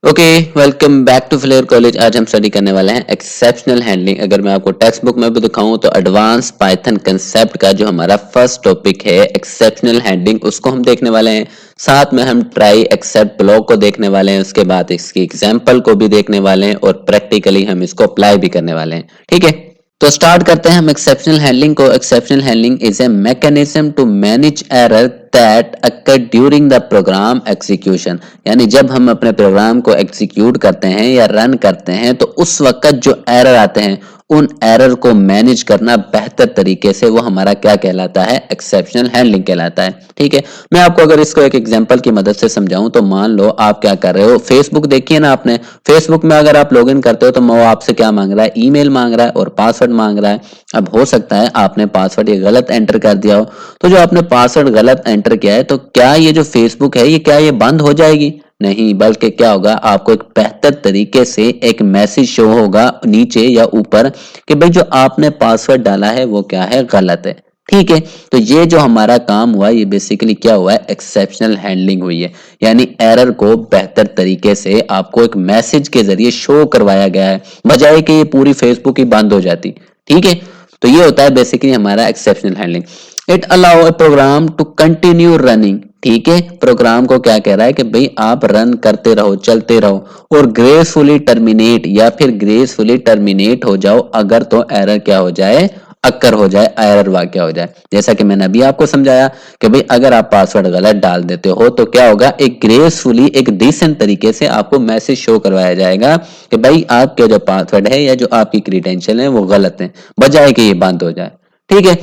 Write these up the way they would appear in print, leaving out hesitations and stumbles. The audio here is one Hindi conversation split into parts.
Okay, welcome back to Flair college. आज हम स्टडी करने वाले हैं एक्सेप्शनल हैंडलिंग। अगर मैं आपको टेक्स्ट बुक में भी दिखाऊं तो एडवांस पाइथन कंसेप्ट का जो हमारा फर्स्ट टॉपिक है एक्सेप्शनल हैंडलिंग, उसको हम देखने वाले हैं। साथ में हम ट्राई एक्सेप्ट ब्लॉक को देखने वाले हैं, उसके बाद इसकी एग्जाम्पल को भी देखने वाले हैं और प्रैक्टिकली हम इसको अप्लाई भी करने वाले हैं। ठीक है, तो स्टार्ट करते हैं हम एक्सेप्शनल हैंडलिंग को। Exceptional handling is a mechanism to manage error that occur during the program execution. यानी जब हम अपने प्रोग्राम को एग्जीक्यूट करते हैं या रन करते हैं तो उस वक्त जो एरर आते हैं उन एरर को मैनेज करना बेहतर तरीके से, वो हमारा क्या कहलाता है, एक्सेप्शनल हैंडलिंग कहलाता है। ठीक है, मैं आपको अगर इसको एक एग्जांपल की मदद से समझाऊं तो मान लो आप क्या कर रहे हो, फेसबुक देखिए ना आपने। फेसबुक में अगर आप लॉगिन करते हो तो वो आपसे क्या मांग रहा है, ईमेल मांग रहा है और पासवर्ड मांग रहा है। अब हो सकता है आपने पासवर्ड ये गलत एंटर कर दिया हो, तो जो आपने पासवर्ड गलत एंटर किया है, तो क्या ये जो फेसबुक है ये क्या ये बंद हो जाएगी? नहीं, बल्कि क्या होगा, आपको एक बेहतर तरीके से एक मैसेज शो होगा नीचे या ऊपर कि भाई जो आपने पासवर्ड डाला है वो क्या है, गलत है। ठीक है, तो ये जो हमारा काम हुआ ये बेसिकली क्या हुआ है, एक्सेप्शनल हैंडलिंग हुई है। यानी एरर को बेहतर तरीके से आपको एक मैसेज के जरिए शो करवाया गया है, बजाय कि ये पूरी फेसबुक ही बंद हो जाती। ठीक है, तो ये होता है बेसिकली हमारा exceptional handling. It allow a program to continue running. ठीक है, प्रोग्राम को क्या कह रहा है कि भाई आप रन करते रहो, चलते रहो और ग्रेसफुली टर्मिनेट या फिर ग्रेसफुली टर्मिनेट हो जाओ अगर तो एरर क्या हो जाए, अक्कर हो जाए, एरर वाक्य हो जाए। जैसा कि मैंने अभी आपको समझाया कि भाई अगर आप पासवर्ड गलत डाल देते हो तो क्या होगा, एक ग्रेसफुली एक डिसेंट तरीके से आपको मैसेज शो करवाया जाएगा कि भाई आपके जो पासवर्ड है या जो आपकी क्रीडेंशियल है वो गलत है, बजाय कि ये बंद हो जाए। ठीक है,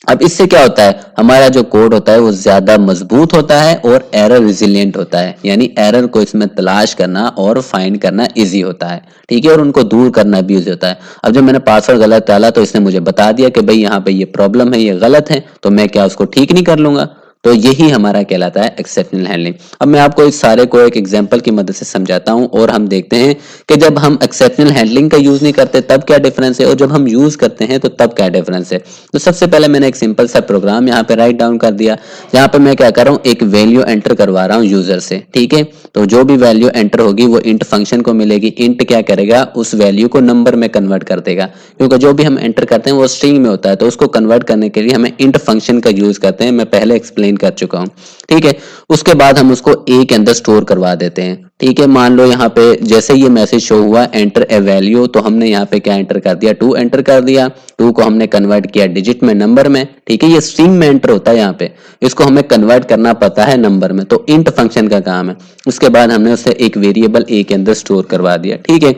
अब इससे क्या होता है, हमारा जो कोड होता है वो ज्यादा मजबूत होता है और एरर रिजिलियंट होता है। यानी एरर को इसमें तलाश करना और फाइंड करना इजी होता है। ठीक है, और उनको दूर करना भी इजी होता है। अब जब मैंने पासवर्ड गलत डाला तो इसने मुझे बता दिया कि भाई यहाँ पे ये प्रॉब्लम है, ये गलत है, तो मैं क्या उसको ठीक नहीं कर लूंगा? तो यही हमारा कहलाता है एक्सेप्शनल हैंडलिंग। अब मैं आपको इस सारे को एक एग्जांपल की मदद से समझाता हूं और हम देखते हैं कि जब हम एक्सेप्शनल हैंडलिंग का यूज नहीं करते तब क्या डिफरेंस है और जब हम यूज करते हैं तो तब क्या डिफरेंस है। तो सबसे पहले मैंने एक सिंपल सा प्रोग्राम यहाँ पे राइट डाउन कर दिया। यहाँ पे मैं क्या कर रहा हूँ, एक वैल्यू एंटर करवा रहा हूँ यूजर से। ठीक है, तो जो भी वैल्यू एंटर होगी वो इंट फंक्शन को मिलेगी। इंट क्या करेगा, उस वैल्यू को नंबर में कन्वर्ट कर देगा, क्योंकि जो भी हम एंटर करते हैं वो स्ट्रिंग में होता है, तो उसको कन्वर्ट करने के लिए हमें इंट फंक्शन का यूज करते हैं। मैं पहले एक्सप्लेन कर चुका हूँ। ठीक है, उसके बाद हम उसको ए के अंदर स्टोर करवा देते हैं। ठीक है, मान लो यहाँ पे जैसे ये मैसेज शो हुआ एंटर ए वैल्यू, तो हमने यहाँ पे क्या एंटर कर दिया, 2 एंटर कर दिया। 2 को हमने कन्वर्ट किया डिजिट में, नंबर में। ठीक है, ये स्ट्रिंग में एंटर होता है, यहाँ पे इसको हमें कन्वर्ट करना पता है नंबर में, तो इंट फंक्शन का काम है। उसके बाद हमने उसे एक वेरिएबल ए के अंदर स्टोर करवा दिया। ठीक है,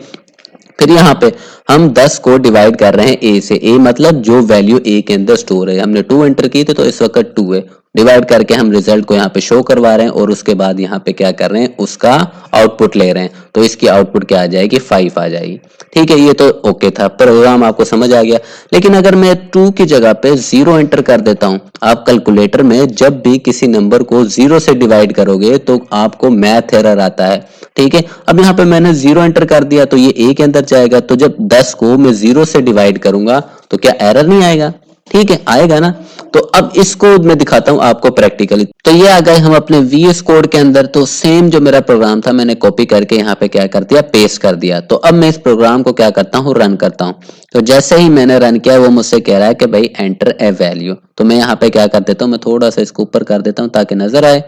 फिर यहाँ पे हम 10 को डिवाइड कर रहे हैं ए से। ए मतलब जो वैल्यू ए के अंदर स्टोर है, हमने 2 एंटर की थी तो इस वक्त 2 है। डिवाइड करके हम रिजल्ट को यहाँ पे शो करवा रहे हैं और उसके बाद यहाँ पे क्या कर रहे हैं, उसका आउटपुट ले रहे हैं। तो इसकी आउटपुट क्या आ जाएगी, 5 आ जाएगी। ठीक है, ये तो ओके था, प्रोग्राम आपको समझ आ गया। लेकिन अगर मैं 2 की जगह पे 0 एंटर कर देता हूँ, आप कैलकुलेटर में जब भी किसी नंबर को 0 से डिवाइड करोगे तो आपको मैथ एरर आता है। ठीक है, अब यहाँ पे मैंने 0 एंटर कर दिया तो ये ए के अंदर जाएगा, तो जब 10 को मैं 0 से डिवाइड करूंगा तो क्या एरर नहीं आएगा? ठीक है, आएगा ना। तो अब इसको मैं दिखाता हूं आपको प्रैक्टिकली। तो ये आ गए हम अपने वीएस कोड के अंदर। तो सेम जो मेरा प्रोग्राम था मैंने कॉपी करके यहाँ पे क्या कर दिया, पेस्ट कर दिया। तो अब मैं इस प्रोग्राम को क्या करता हूँ, रन करता हूँ। तो जैसे ही मैंने रन किया वो मुझसे कह रहा है कि भाई एंटर ए वैल्यू। तो मैं यहाँ पे क्या कर देता हूँ, मैं थोड़ा सा इसको ऊपर कर देता हूँ ताकि नजर आए।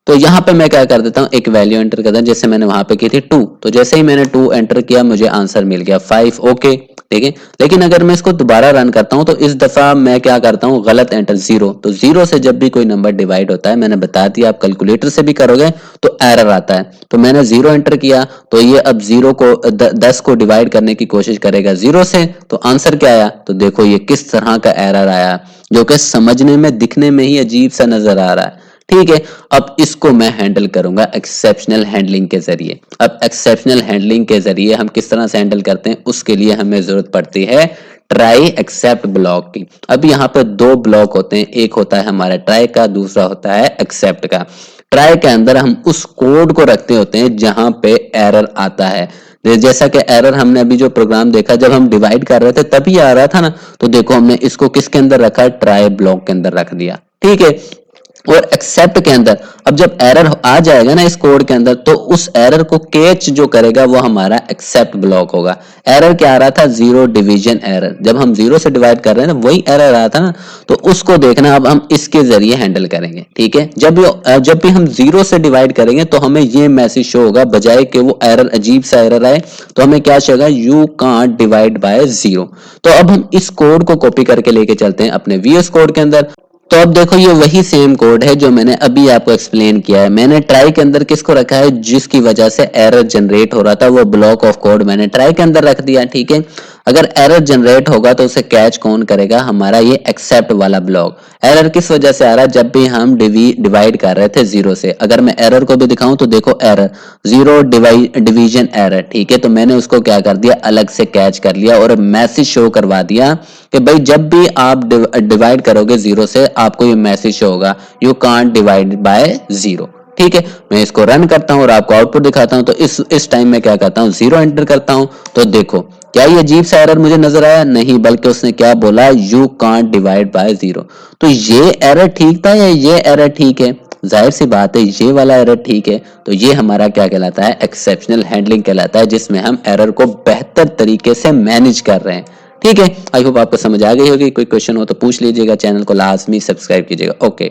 तो यहाँ पे मैं क्या कर देता हूँ, एक वैल्यू एंटर करता हूँ, जैसे मैंने वहां पे की थी 2। तो जैसे ही मैंने 2 एंटर किया मुझे आंसर मिल गया 5। ओके, ठीक है। लेकिन अगर मैं इसको दोबारा रन करता हूँ तो इस दफा मैं क्या करता हूँ, गलत एंटर 0। तो 0 से जब भी कोई नंबर डिवाइड होता है, मैंने बता दिया, आप कैलकुलेटर से भी करोगे तो एरर आता है। तो मैंने 0 एंटर किया तो ये अब 0 को 10 को डिवाइड करने की कोशिश करेगा 0 से। तो आंसर क्या आया, तो देखो ये किस तरह का एरर आया, जो कि समझने में दिखने में ही अजीब सा नजर आ रहा है। ठीक है, अब इसको मैं हैंडल करूंगा एक्सेप्शनल हैंडलिंग के जरिए। अब एक्सेप्शनल हैंडलिंग के जरिए हम किस तरह से हैंडल करते हैं, उसके लिए हमें जरूरत पड़ती है ट्राई एक्सेप्ट ब्लॉक की। अब यहाँ पे 2 ब्लॉक होते हैं, एक होता है हमारा ट्राई का, दूसरा होता है एक्सेप्ट का। ट्राई के अंदर हम उस कोड को रखते होते हैं जहां पे एरर आता है। जैसा कि एरर हमने अभी जो प्रोग्राम देखा, जब हम डिवाइड कर रहे थे तभी आ रहा था ना। तो देखो हमने इसको किसके अंदर रखा है, ट्राई ब्लॉक के अंदर रख दिया। ठीक है, और एक्सेप्ट के अंदर अब जब एरर आ जाएगा ना इस कोड के अंदर, तो उस एरर को कैच जो करेगा वो हमारा एक्सेप्ट ब्लॉक होगा। एरर क्या आ रहा था? Zero division error. जब हम जीरो से डिवाइड कर रहे हैं ना, वही एरर आया था ना, तो उसको देखना अब हम इसके जरिए हैंडल करेंगे। ठीक है, जब भी हम जीरो से डिवाइड करेंगे तो हमें ये मैसेज शो होगा, बजाय कि वो एरर अजीब सा एरर आए तो हमें क्या चाहिए? You can't divide by zero. तो अब हम इस कोड को कॉपी करके लेके चलते हैं अपने वीएस कोड के अंदर। तो अब देखो ये वही सेम कोड है जो मैंने अभी आपको एक्सप्लेन किया है। मैंने ट्राई के अंदर किसको रखा है? जिसकी वजह से एरर जनरेट हो रहा था, वो ब्लॉक ऑफ कोड मैंने ट्राई के अंदर रख दिया। ठीक है, अगर एरर जनरेट होगा तो उसे कैच कौन करेगा? हमारा ये एक्सेप्ट वाला ब्लॉक। एरर किस वजह से आ रहा है? जब भी हम डिवाइड कर रहे थे जीरो से। अगर मैं एरर को भी दिखाऊं तो देखो, एरर जीरो डिवीजन एरर। ठीक है, तो मैंने उसको क्या कर दिया? अलग से कैच कर लिया और मैसेज शो करवा दिया कि भाई जब भी आप डिवाइड करोगे जीरो से, आपको ये मैसेज शो होगा, you can't divide by zero. ठीक है, मैं इसको रन करता हूं और आपको आउटपुट दिखाता हूं। तो इस टाइम में क्या करता हूं? जीरो एंटर करता हूं। तो देखो, क्या ये अजीब सा एरर मुझे नजर आया? नहीं, बल्कि उसने क्या बोला? You can't divide by zero. तो ये एरर ठीक था या ये एरर ठीक है? जाहिर सी बात है ये वाला एरर ठीक है। तो ये हमारा क्या कहलाता है? एक्सेप्शनल हैंडलिंग कहलाता है, जिसमें हम एरर को बेहतर तरीके से मैनेज कर रहे हैं। ठीक है, आई होप आपको समझ आ गई होगी। कोई क्वेश्चन हो तो पूछ लीजिएगा। चैनल को लाजमी सब्सक्राइब कीजिएगा। ओके।